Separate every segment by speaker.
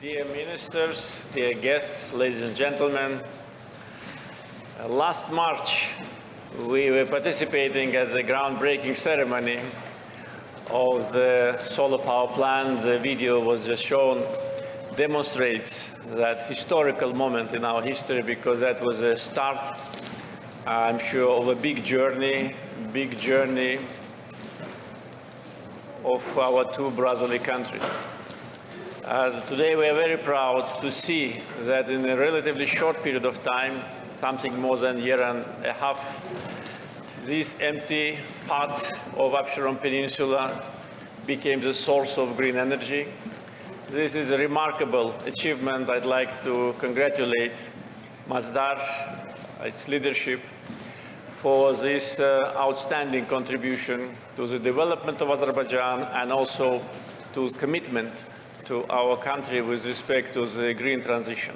Speaker 1: Dear ministers, dear guests, ladies and gentlemen, last March we were participating at the groundbreaking ceremony of the solar power plant. The video was just shown, demonstrates that historical moment in our history, because that was a start, I'm sure, of a big journey of our two brotherly countries. Today we are very proud to see that in a relatively short period of time, something more than a year and a half, this empty part of Absheron Peninsula became the source of green energy. This is a remarkable achievement. I'd like to congratulate Masdar, its leadership, for this outstanding contribution to the development of Azerbaijan and also to commitment to our country with respect to the green transition.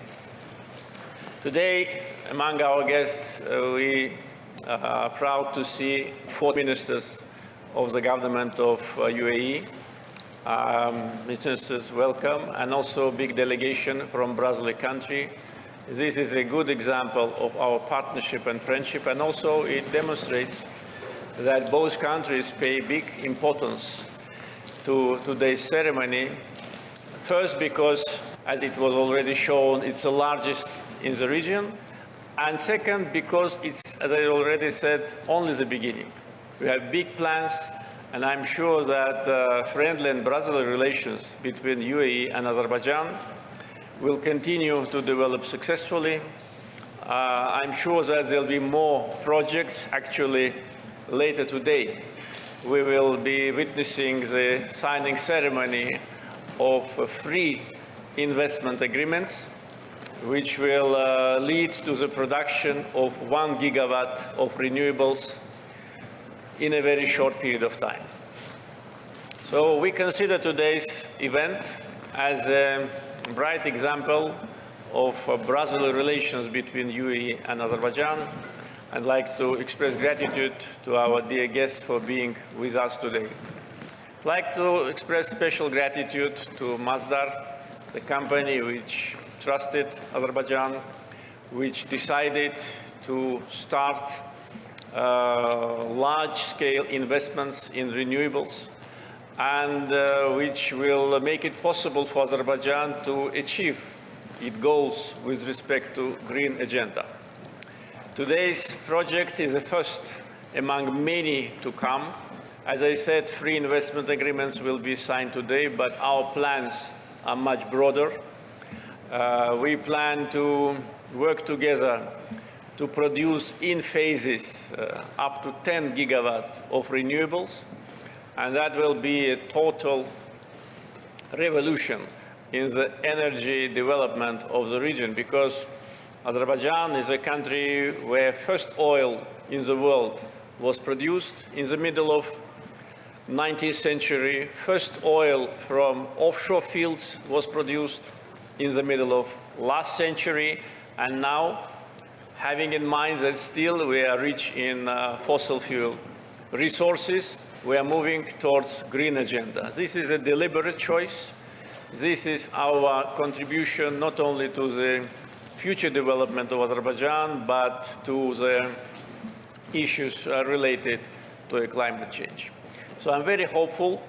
Speaker 1: Today, among our guests, we are proud to see 4 ministers of the government of UAE. Ministers, welcome, and also a big delegation from brotherly country. This is a good example of our partnership and friendship, and also it demonstrates that both countries pay big importance to today's ceremony. First, because, as it was already shown, it's the largest in the region. And second, because it's, as I already said, only the beginning. We have big plans, and I'm sure that friendly and brotherly relations between UAE and Azerbaijan will continue to develop successfully. I'm sure that there'll be more projects. Actually, later today, we will be witnessing the signing ceremony of free investment agreements, which will lead to the production of 1 gigawatt of renewables in a very short period of time. So we consider today's event as a bright example of brotherly relations between UAE and Azerbaijan. I'd like to express gratitude to our dear guests for being with us today. I'd like to express special gratitude to Masdar, the company which trusted Azerbaijan, which decided to start large-scale investments in renewables, and which will make it possible for Azerbaijan to achieve its goals with respect to green agenda. Today's project is the first among many to come. As I said, free investment agreements will be signed today, but our plans are much broader. We plan to work together to produce in phases up to 10 gigawatts of renewables, and that will be a total revolution in the energy development of the region, because Azerbaijan is a country where first oil in the world was produced in the middle of 19th century. First oil from offshore fields was produced in the middle of last century, and now, having in mind that still we are rich in fossil fuel resources, we are moving towards green agenda. This is a deliberate choice. This is our contribution not only to the future development of Azerbaijan, but to the issues related to climate change. So I'm very hopeful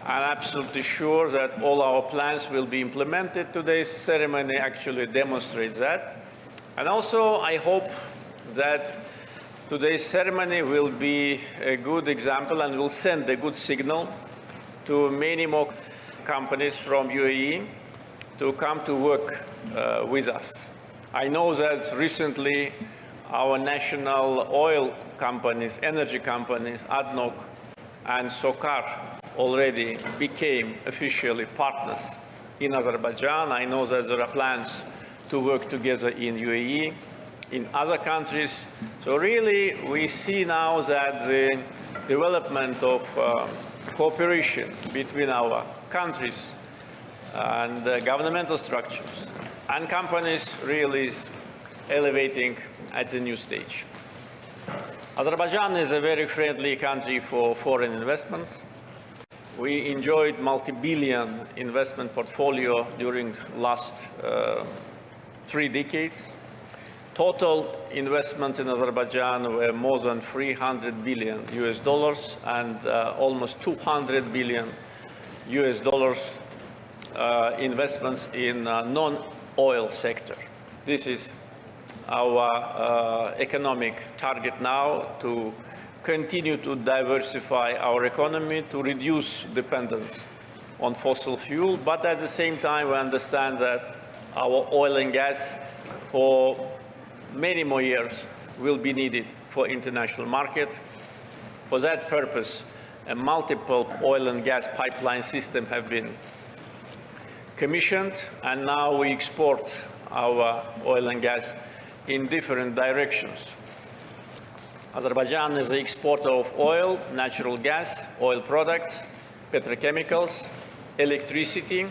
Speaker 1: and absolutely sure that all our plans will be implemented. Today's ceremony actually demonstrates that. And also, I hope that today's ceremony will be a good example and will send a good signal to many more companies from UAE to come to work with us. I know that recently our national oil companies, energy companies, ADNOC and SOCAR, already became officially partners in Azerbaijan. I know that there are plans to work together in UAE, in other countries. So really, we see now that the development of cooperation between our countries and governmental structures and companies really is elevating at a new stage. Azerbaijan is a very friendly country for foreign investments. we enjoyed multi-billion investment portfolio during last 3 decades. Total investments in Azerbaijan were more than 300 billion US dollars and almost 200 billion US dollars investments in non-oil sector. This is our economic target now, to continue to diversify our economy, to reduce dependence on fossil fuel, but at the same time we understand that our oil and gas for many more years will be needed for international market. For that purpose, a multiple oil and gas pipeline system have been commissioned, and now we export our oil and gas in different directions. Azerbaijan is the exporter of oil, natural gas, oil products, petrochemicals, electricity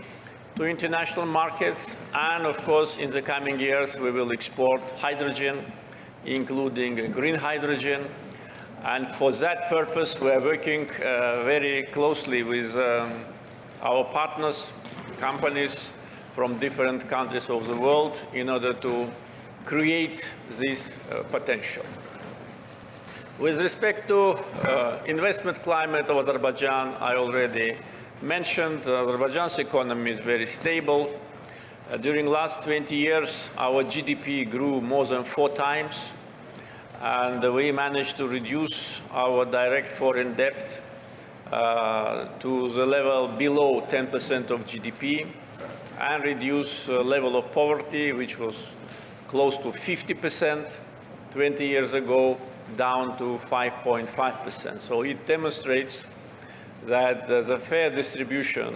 Speaker 1: to international markets, and of course in the coming years we will export hydrogen, including green hydrogen. And for that purpose we are working very closely with our partners, companies from different countries of the world, in order to create this potential. With respect to investment climate of Azerbaijan, I already mentioned Azerbaijan's economy is very stable. During last 20 years, our GDP grew more than 4 times, and we managed to reduce our direct foreign debt to the level below 10% of GDP, and reduce level of poverty, which was close to 50% 20 years ago, down to 5.5%. So it demonstrates that the fair distribution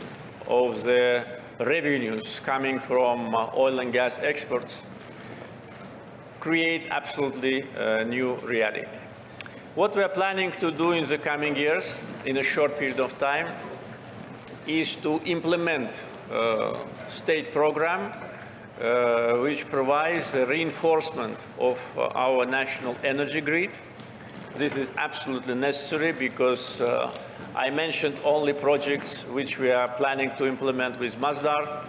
Speaker 1: of the revenues coming from oil and gas exports create absolutely a new reality. What we are planning to do in the coming years, in a short period of time, is to implement a state program which provides the reinforcement of our national energy grid. This is absolutely necessary because I mentioned only projects which we are planning to implement with Masdar,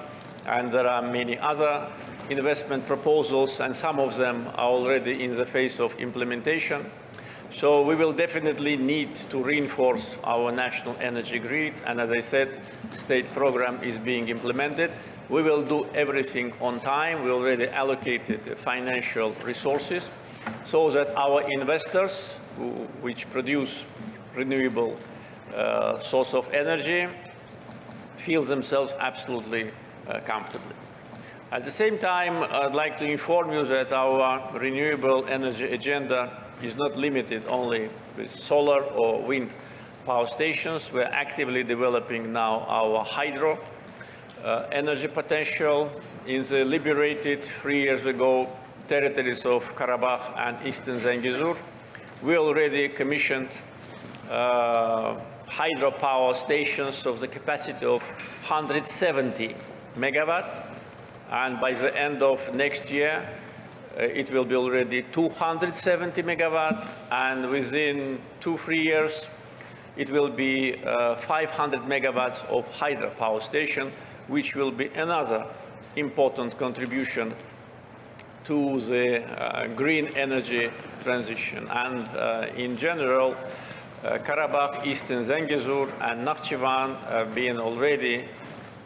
Speaker 1: and there are many other investment proposals, and some of them are already in the phase of implementation. So we will definitely need to reinforce our national energy grid, and as I said, state program is being implemented. We will do everything on time. We already allocated financial resources so that our investors, which produce renewable source of energy, feel themselves absolutely comfortably. At the same time, I'd like to inform you that our renewable energy agenda is not limited only with solar or wind power stations. We're actively developing now our hydro energy potential in the liberated 3 years ago territories of Karabakh and Eastern Zangezur. We already commissioned hydropower stations of the capacity of 170 megawatt, and by the end of next year it will be already 270 megawatt, and within 2-3 years it will be 500 megawatts of hydropower station, which will be another important contribution to the green energy transition. And in general, Karabakh, Eastern Zangezur, and Nakhchivan have been already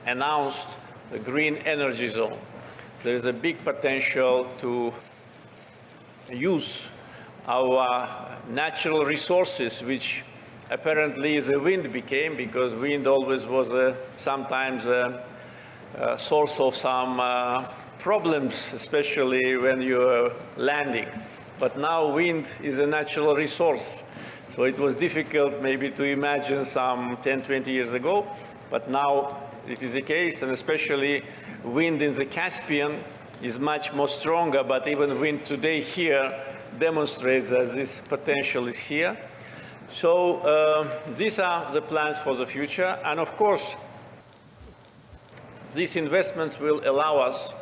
Speaker 1: announced the green energy zone. There is a big potential to use our natural resources, which apparently the wind became, because wind always was sometimes a source of some problems, especially when you're landing. But now wind is a natural resource. So it was difficult maybe to imagine some 10-20 years ago, but now it is the case, and especially wind in the Caspian is much more stronger, but even wind today here demonstrates that this potential is here. So these are the plans for the future, and of course these investments will allow us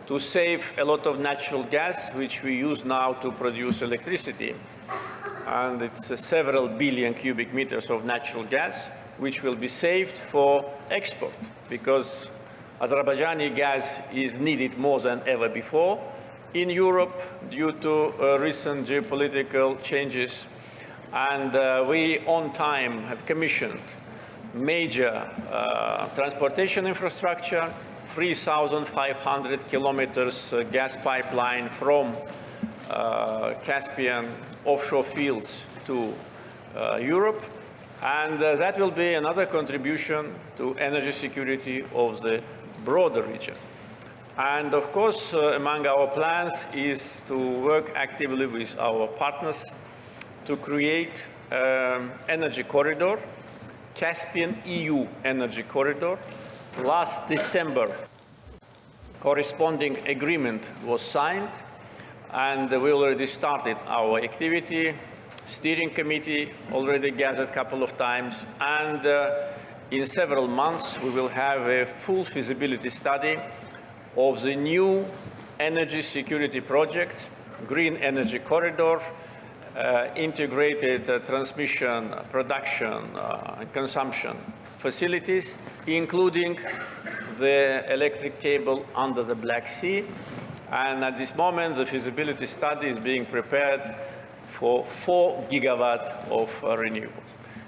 Speaker 1: to save a lot of natural gas, which we use now to produce electricity. And it's several billion cubic meters of natural gas. which will be saved for export, because Azerbaijani gas is needed more than ever before in Europe due to recent geopolitical changes. And we, on time, have commissioned major transportation infrastructure, 3,500 kilometers gas pipeline from Caspian offshore fields to Europe. And that will be another contribution to energy security of the broader region. And of course, among our plans is to work actively with our partners to create energy corridor, Caspian EU energy corridor. Last December, corresponding agreement was signed, and we already started our activity. Steering committee already gathered a couple of times, and in several months we will have a full feasibility study of the new energy security project, Green Energy Corridor, integrated transmission, production, and consumption facilities, including the electric cable under the Black Sea. And at this moment, the feasibility study is being prepared for 4 gigawatts of renewables.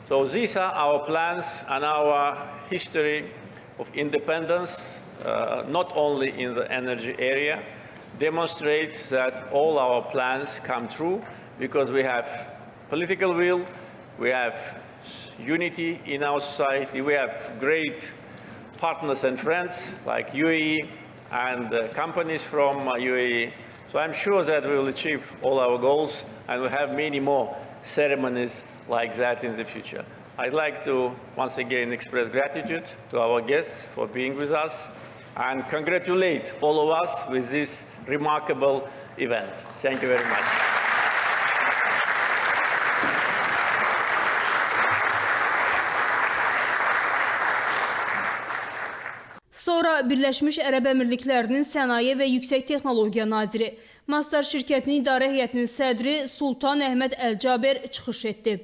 Speaker 1: So these are our plans, and our history of independence, not only in the energy area, demonstrates that all our plans come true because we have political will, we have unity in our society, we have great partners and friends like UAE and companies from UAE. So I'm sure that we will achieve all our goals, and we'll have many more ceremonies like that in the future. I'd like to once again express gratitude to our guests for being with us and congratulate all of us with this remarkable event. Thank you very much.
Speaker 2: Sonra Birləşmiş Ərəb Əmirliklərinin Sənaye və Yüksək Texnologiya Naziri, Mastar şirkətinin idarə heyətinin sədri Sultan Əhməd Əl-Caber çıxış etdi.